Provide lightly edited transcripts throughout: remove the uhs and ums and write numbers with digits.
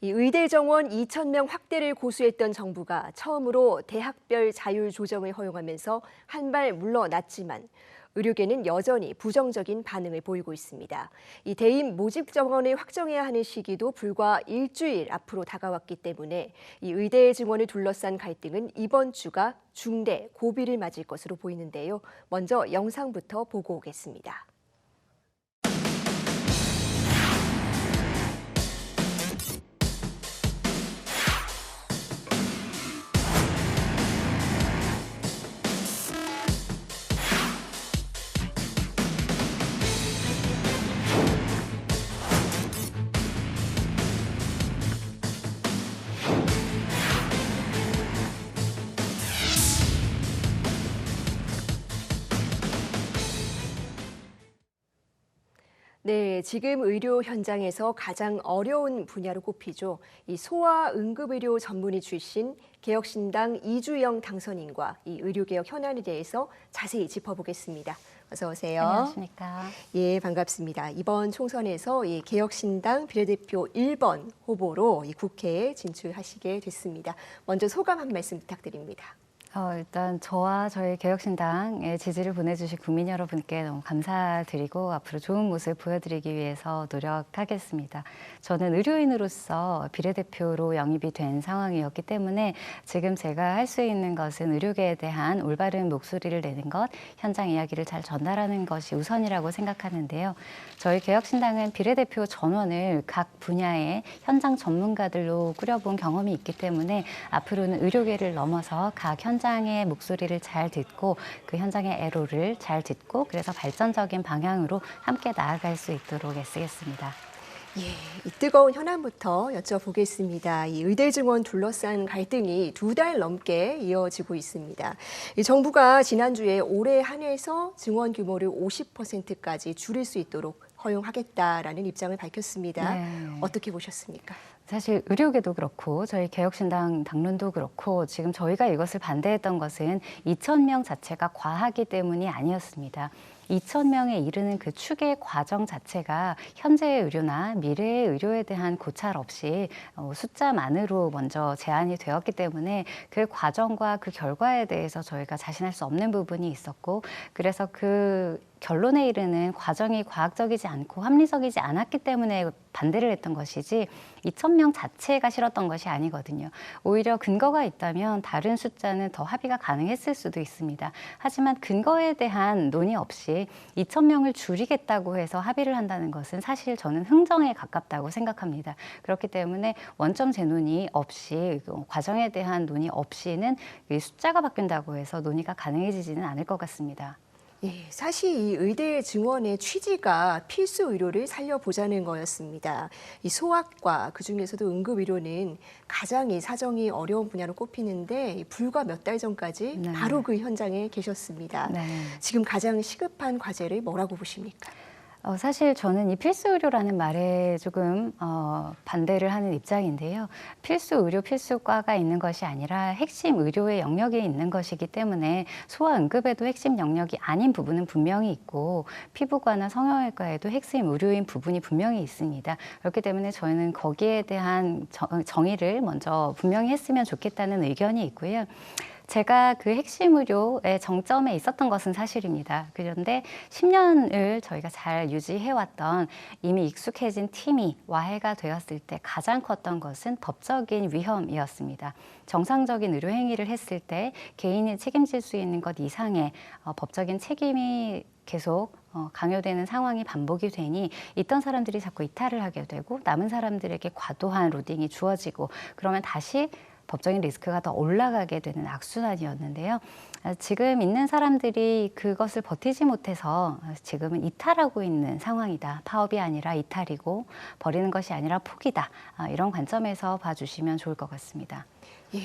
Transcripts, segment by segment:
이 의대 정원 2,000명 확대를 고수했던 정부가 처음으로 대학별 자율 조정을 허용하면서 한 발 물러났지만 의료계는 여전히 부정적인 반응을 보이고 있습니다. 이 대입 모집 정원을 확정해야 하는 시기도 불과 일주일 앞으로 다가왔기 때문에 이 의대 증원을 둘러싼 갈등은 이번 주가 중대 고비를 맞을 것으로 보이는데요. 먼저 영상부터 보고 오겠습니다. 네, 지금 의료 현장에서 가장 어려운 분야로 꼽히죠. 이 소아응급의료 전문의 출신 개혁신당 이주영 당선인과 이 의료개혁 현안에 대해서 자세히 짚어보겠습니다. 어서 오세요. 안녕하십니까. 예, 반갑습니다. 이번 총선에서 이 개혁신당 비례대표 1번 후보로 이 국회에 진출하시게 됐습니다. 먼저 소감 한 말씀 부탁드립니다. 일단 저와 저희 개혁신당에 지지를 보내주신 국민 여러분께 너무 감사드리고 앞으로 좋은 모습 보여드리기 위해서 노력하겠습니다. 저는 의료인으로서 비례대표로 영입이 된 상황이었기 때문에 지금 제가 할 수 있는 것은 의료계에 대한 올바른 목소리를 내는 것, 현장 이야기를 잘 전달하는 것이 우선이라고 생각하는데요. 저희 개혁신당은 비례대표 전원을 각 분야의 현장 전문가들로 꾸려본 경험이 있기 때문에 앞으로는 의료계를 넘어서 각 현장의 목소리를 잘 듣고 그 현장의 애로를 잘 듣고 그래서 발전적인 방향으로 함께 나아갈 수 있도록 애쓰겠습니다. 예, 이 뜨거운 현안부터 여쭤보겠습니다. 이 의대 증원 둘러싼 갈등이 2달 넘게 이어지고 있습니다. 이 정부가 지난주에 올해 한해서 증원 규모를 50%까지 줄일 수 있도록 허용하겠다라는 입장을 밝혔습니다. 네. 어떻게 보셨습니까? 사실 의료계도 그렇고 저희 개혁신당 당론도 그렇고 지금 저희가 이것을 반대했던 것은 2,000명 자체가 과하기 때문이 아니었습니다. 2,000명에 이르는 그 추계 과정 자체가 현재의 의료나 미래의 의료에 대한 고찰 없이 숫자만으로 먼저 제안이 되었기 때문에 그 과정과 그 결과에 대해서 저희가 자신할 수 없는 부분이 있었고 그래서 그 결론에 이르는 과정이 과학적이지 않고 합리적이지 않았기 때문에 반대를 했던 것이지 2,000명 자체가 싫었던 것이 아니거든요. 오히려 근거가 있다면 다른 숫자는 더 합의가 가능했을 수도 있습니다. 하지만 근거에 대한 논의 없이 2,000명을 줄이겠다고 해서 합의를 한다는 것은 사실 저는 흥정에 가깝다고 생각합니다. 그렇기 때문에 원점 재논의 없이 과정에 대한 논의 없이는 숫자가 바뀐다고 해서 논의가 가능해지지는 않을 것 같습니다. 예, 사실 이 의대 증원의 취지가 필수 의료를 살려보자는 거였습니다. 이 소아과 그중에서도 응급의료는 가장 이 사정이 어려운 분야로 꼽히는데 불과 몇 달 전까지 네. 바로 그 현장에 계셨습니다. 네. 지금 가장 시급한 과제를 뭐라고 보십니까? 사실 저는 이 필수 의료라는 말에 조금 반대를 하는 입장인데요. 필수 의료, 필수과가 있는 것이 아니라 핵심 의료의 영역에 있는 것이기 때문에 소아응급에도 핵심 영역이 아닌 부분은 분명히 있고 피부과나 성형외과에도 핵심 의료인 부분이 분명히 있습니다. 그렇기 때문에 저희는 거기에 대한 정의를 먼저 분명히 했으면 좋겠다는 의견이 있고요. 제가 그 핵심 의료의 정점에 있었던 것은 사실입니다. 그런데 10년을 저희가 잘 유지해왔던 이미 익숙해진 팀이 와해가 되었을 때 가장 컸던 것은 법적인 위험이었습니다. 정상적인 의료 행위를 했을 때 개인이 책임질 수 있는 것 이상의 법적인 책임이 계속 강요되는 상황이 반복이 되니 있던 사람들이 자꾸 이탈을 하게 되고 남은 사람들에게 과도한 로딩이 주어지고 그러면 다시 법적인 리스크가 더 올라가게 되는 악순환이었는데요. 지금 있는 사람들이 그것을 버티지 못해서 지금은 이탈하고 있는 상황이다. 파업이 아니라 이탈이고 버리는 것이 아니라 포기다. 이런 관점에서 봐주시면 좋을 것 같습니다. 예,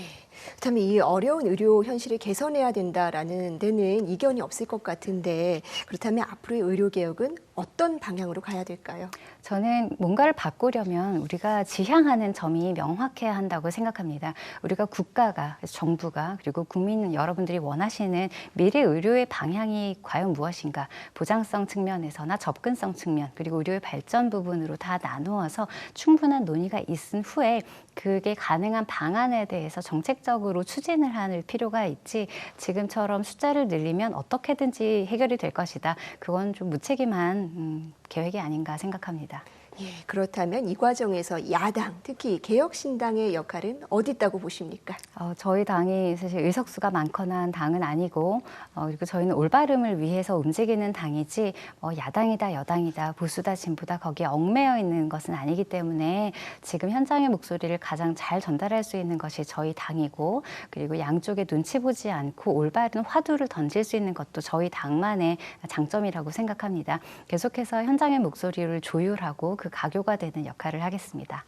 그렇다면 이 어려운 의료 현실을 개선해야 된다라는 데는 이견이 없을 것 같은데 그렇다면 앞으로의 의료 개혁은 어떤 방향으로 가야 될까요? 저는 뭔가를 바꾸려면 우리가 지향하는 점이 명확해야 한다고 생각합니다. 우리가 국가가, 정부가 그리고 국민 여러분들이 원하시는 원하시는 미래 의료의 방향이 과연 무엇인가, 보장성 측면에서나 접근성 측면, 그리고 의료의 발전 부분으로 다 나누어서 충분한 논의가 있은 후에 그게 가능한 방안에 대해서 정책적으로 추진을 할 필요가 있지, 지금처럼 숫자를 늘리면 어떻게든지 해결이 될 것이다. 그건 좀 무책임한 계획이 아닌가 생각합니다. 예, 그렇다면 이 과정에서 야당, 특히 개혁신당의 역할은 어디 있다고 보십니까? 저희 당이 사실 의석수가 많거나 한 당은 아니고, 그리고 저희는 올바름을 위해서 움직이는 당이지, 야당이다, 여당이다, 보수다, 진보다 거기에 얽매여 있는 것은 아니기 때문에 지금 현장의 목소리를 가장 잘 전달할 수 있는 것이 저희 당이고, 그리고 양쪽에 눈치 보지 않고 올바른 화두를 던질 수 있는 것도 저희 당만의 장점이라고 생각합니다. 계속해서 현장의 목소리를 조율하고 그 가교가 되는 역할을 하겠습니다.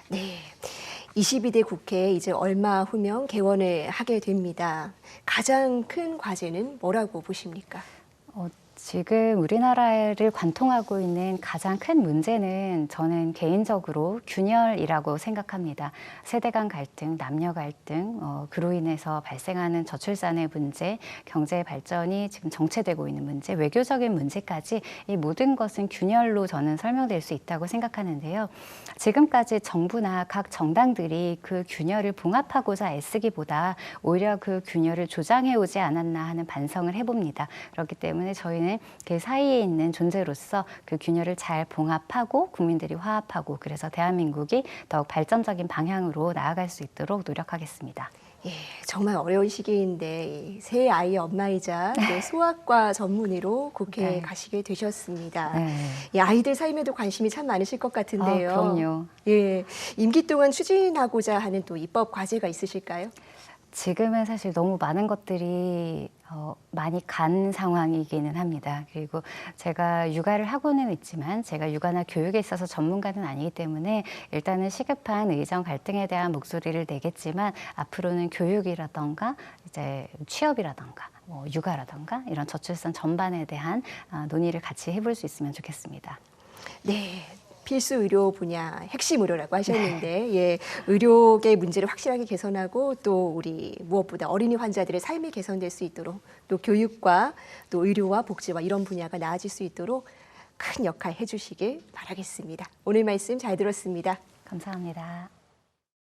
네. 22대 국회에 이제 얼마 후면 개원을 하게 됩니다. 가장 큰 과제는 뭐라고 보십니까? 지금 우리나라를 관통하고 있는 가장 큰 문제는 저는 개인적으로 균열이라고 생각합니다. 세대 간 갈등, 남녀 갈등, 그로 인해서 발생하는 저출산의 문제, 경제 발전이 지금 정체되고 있는 문제, 외교적인 문제까지 이 모든 것은 균열로 저는 설명될 수 있다고 생각하는데요. 지금까지 정부나 각 정당들이 그 균열을 봉합하고자 애쓰기보다 오히려 그 균열을 조장해 오지 않았나 하는 반성을 해봅니다. 그렇기 때문에 저희는 그 사이에 있는 존재로서 그 균열을 잘 봉합하고 국민들이 화합하고, 그래서 대한민국이 더욱 발전적인 방향으로 나아갈 수 있도록 노력하겠습니다. 예, 정말 어려운 시기인데 새 아이의 엄마이자 또 소아과 전문의로 국회에 네. 가시게 되셨습니다. 네. 예, 아이들 삶에도 관심이 참 많으실 것 같은데요. 그럼요. 예, 임기 동안 추진하고자 하는 또 입법 과제가 있으실까요? 지금은 사실 너무 많은 것들이 많이 간 상황이기는 합니다. 그리고 제가 육아를 하고는 있지만 제가 육아나 교육에 있어서 전문가는 아니기 때문에 일단은 시급한 의정 갈등에 대한 목소리를 내겠지만, 앞으로는 교육이라던가 이제 취업이라던가 육아라던가 이런 저출산 전반에 대한 논의를 같이 해볼 수 있으면 좋겠습니다. 네. 필수 의료 분야 핵심 의료라고 하셨는데 예, 의료계 문제를 확실하게 개선하고 또 우리 무엇보다 어린이 환자들의 삶이 개선될 수 있도록, 또 교육과 또 의료와 복지와 이런 분야가 나아질 수 있도록 큰 역할 해주시길 바라겠습니다. 오늘 말씀 잘 들었습니다. 감사합니다.